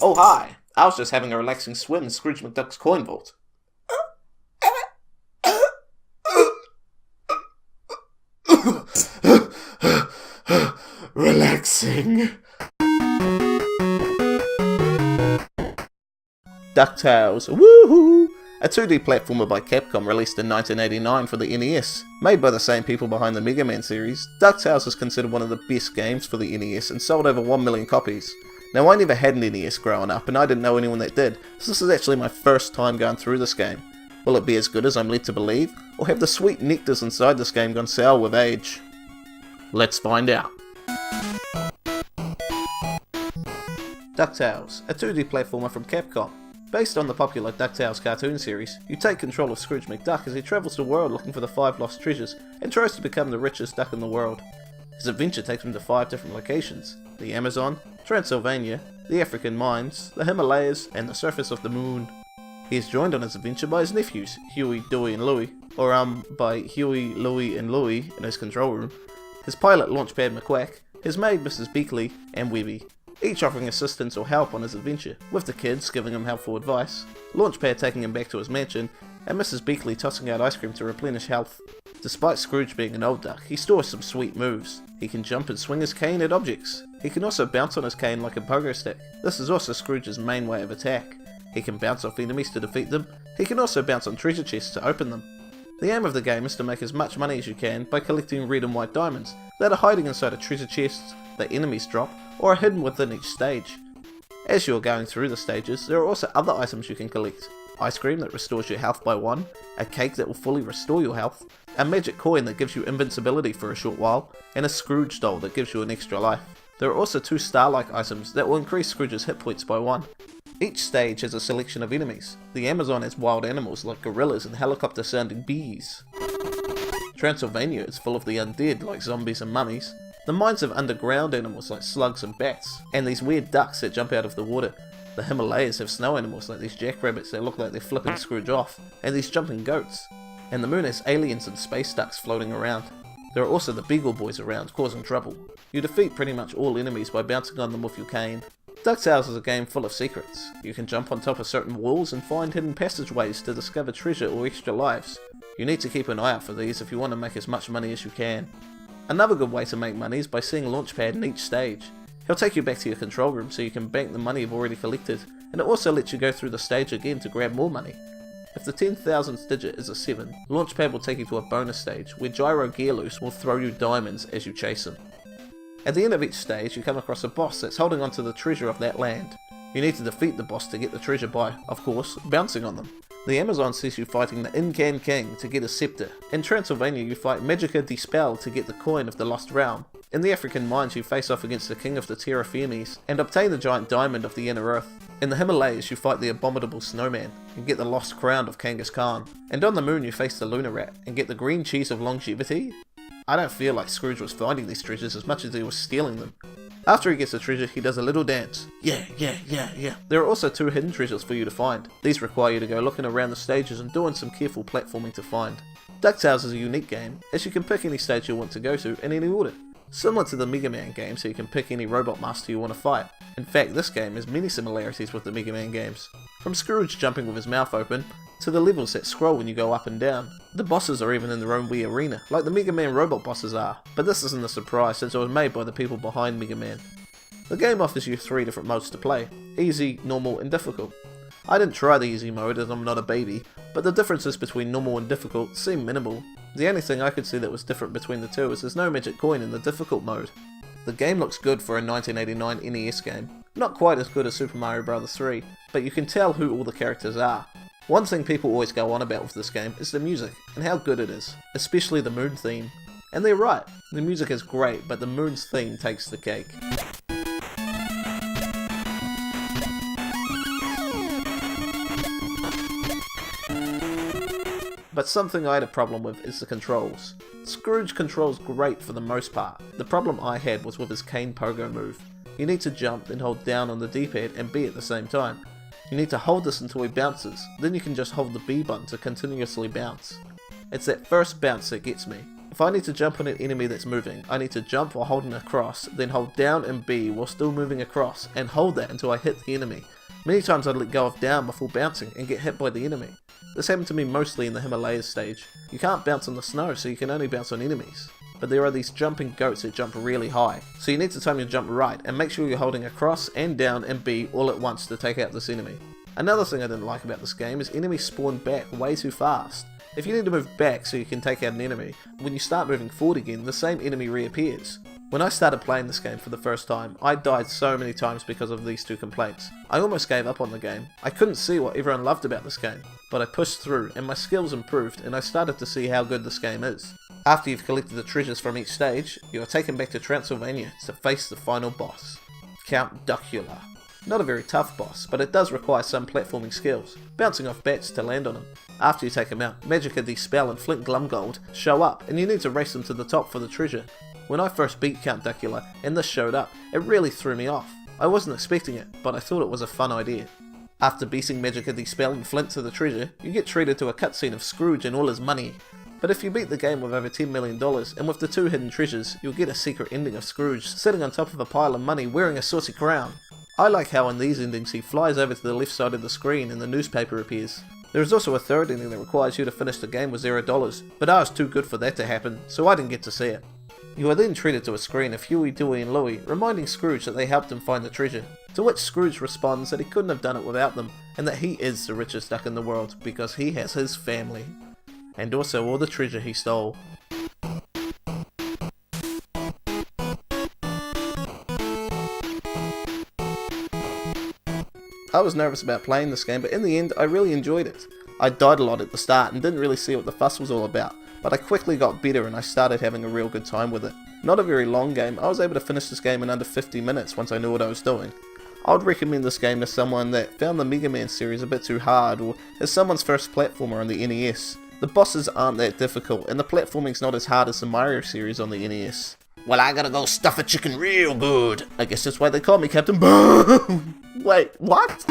Oh hi, I was just having a relaxing swim in Scrooge McDuck's coin vault. Relaxing. DuckTales, woohoo! A 2D platformer by Capcom released in 1989 for the NES. Made by the same people behind the Mega Man series, DuckTales is considered one of the best games for the NES and sold over 1 million copies. Now I never had an NES growing up and I didn't know anyone that did, so this is actually my first time going through this game. Will it be as good as I'm led to believe, or have the sweet nectars inside this game gone sour with age? Let's find out. DuckTales, a 2D platformer from Capcom. Based on the popular DuckTales cartoon series, you take control of Scrooge McDuck as he travels the world looking for the 5 lost treasures and tries to become the richest duck in the world. His adventure takes him to 5 different locations: the Amazon, Transylvania, the African mines, the Himalayas, and the surface of the moon. He is joined on his adventure by his nephews, Huey, Dewey, and Louie, or by Huey, Louie, and Louie in his control room, his pilot Launchpad McQuack, his maid Mrs. Beakley, and Webby, each offering assistance or help on his adventure, with the kids giving him helpful advice, Launchpad taking him back to his mansion, and Mrs. Beakley tossing out ice cream to replenish health. Despite Scrooge being an old duck, he still has some sweet moves. He can jump and swing his cane at objects. He can also bounce on his cane like a pogo stick. This is also Scrooge's main way of attack. He can bounce off enemies to defeat them. He can also bounce on treasure chests to open them. The aim of the game is to make as much money as you can by collecting red and white diamonds that are hiding inside of treasure chests that enemies drop or are hidden within each stage. As you are going through the stages, there are also other items you can collect. Ice cream that restores your health by 1, a cake that will fully restore your health, a magic coin that gives you invincibility for a short while, and a Scrooge doll that gives you an extra life. There are also 2 star-like items that will increase Scrooge's hit points by 1. Each stage has a selection of enemies. The Amazon has wild animals like gorillas and helicopter-sounding bees. Transylvania is full of the undead like zombies and mummies. The mines have underground animals like slugs and bats, and these weird ducks that jump out of the water. The Himalayas have snow animals like these jackrabbits that look like they're flipping Scrooge off, and these jumping goats. And the moon has aliens and space ducks floating around. There are also the Beagle Boys around, causing trouble. You defeat pretty much all enemies by bouncing on them with your cane. DuckTales is a game full of secrets. You can jump on top of certain walls and find hidden passageways to discover treasure or extra lives. You need to keep an eye out for these if you want to make as much money as you can. Another good way to make money is by seeing Launchpad in each stage. He'll take you back to your control room so you can bank the money you've already collected, and it also lets you go through the stage again to grab more money. If the 10,000th digit is a 7, Launchpad will take you to a bonus stage where Gyro Gearloose will throw you diamonds as you chase him. At the end of each stage you come across a boss that's holding onto the treasure of that land. You need to defeat the boss to get the treasure by, of course, bouncing on them. The Amazon sees you fighting the Incan King to get a scepter. In Transylvania you fight Magica Dispel to get the coin of the Lost Realm. In the African mines you face off against the King of the Terra Firmes and obtain the giant diamond of the Inner Earth. In the Himalayas you fight the Abominable Snowman and get the lost crown of Kangaskhan Khan. And on the moon you face the Lunar Rat and get the green cheese of longevity? I don't feel like Scrooge was finding these treasures as much as he was stealing them. After he gets the treasure, he does a little dance. Yeah. There are also 2 hidden treasures for you to find. These require you to go looking around the stages and doing some careful platforming to find. DuckTales is a unique game, as you can pick any stage you want to go to in any order. Similar to the Mega Man game, so you can pick any robot master you want to fight. In fact, this game has many similarities with the Mega Man games. From Scrooge jumping with his mouth open, to the levels that scroll when you go up and down. The bosses are even in their own wee arena, like the Mega Man robot bosses are, but this isn't a surprise since it was made by the people behind Mega Man. The game offers you 3 different modes to play: easy, normal, and difficult. I didn't try the easy mode as I'm not a baby, but the differences between normal and difficult seem minimal. The only thing I could see that was different between the two is there's no magic coin in the difficult mode. The game looks good for a 1989 NES game. Not quite as good as Super Mario Bros. 3, but you can tell who all the characters are. One thing people always go on about with this game is the music, and how good it is, especially the moon theme. And they're right, the music is great, but the moon's theme takes the cake. But something I had a problem with is the controls. Scrooge controls great for the most part. The problem I had was with his cane pogo move. You need to jump, then hold down on the D-pad and B at the same time. You need to hold this until he bounces, then you can just hold the B button to continuously bounce. It's that first bounce that gets me. If I need to jump on an enemy that's moving, I need to jump while holding across, then hold down and B while still moving across, and hold that until I hit the enemy. Many times I'd let go of down before bouncing and get hit by the enemy. This happened to me mostly in the Himalayas stage. You can't bounce on the snow, so you can only bounce on enemies. But there are these jumping goats that jump really high, so you need to time your jump right and make sure you're holding across and down and B all at once to take out this enemy. Another thing I didn't like about this game is enemies spawn back way too fast. If you need to move back so you can take out an enemy, when you start moving forward again, the same enemy reappears. When I started playing this game for the first time, I died so many times because of these two complaints. I almost gave up on the game. I couldn't see what everyone loved about this game, but I pushed through and my skills improved and I started to see how good this game is. After you've collected the treasures from each stage, you are taken back to Transylvania to face the final boss, Count Duckula. Not a very tough boss, but it does require some platforming skills, bouncing off bats to land on him. After you take him out, Magicka the Spell and Flint Glumgold show up and you need to race them to the top for the treasure. When I first beat Count Duckula and this showed up, it really threw me off. I wasn't expecting it, but I thought it was a fun idea. After beating Magicka the Spell and Flint to the treasure, you get treated to a cutscene of Scrooge and all his money. But if you beat the game with over $10 million, and with the 2 hidden treasures, you'll get a secret ending of Scrooge sitting on top of a pile of money wearing a saucy crown. I like how in these endings he flies over to the left side of the screen and the newspaper appears. There is also a third ending that requires you to finish the game with $0, but I was too good for that to happen, so I didn't get to see it. You are then treated to a screen of Huey, Dewey and Louie reminding Scrooge that they helped him find the treasure, to which Scrooge responds that he couldn't have done it without them, and that he is the richest duck in the world because he has his family. And also all the treasure he stole. I was nervous about playing this game, but in the end I really enjoyed it. I died a lot at the start and didn't really see what the fuss was all about, but I quickly got better and I started having a real good time with it. Not a very long game, I was able to finish this game in under 50 minutes once I knew what I was doing. I would recommend this game to someone that found the Mega Man series a bit too hard, or as someone's first platformer on the NES. The bosses aren't that difficult, and the platforming's not as hard as the Mario series on the NES. Well, I gotta go stuff a chicken real good. I guess that's why they call me Captain Boom. Wait, what?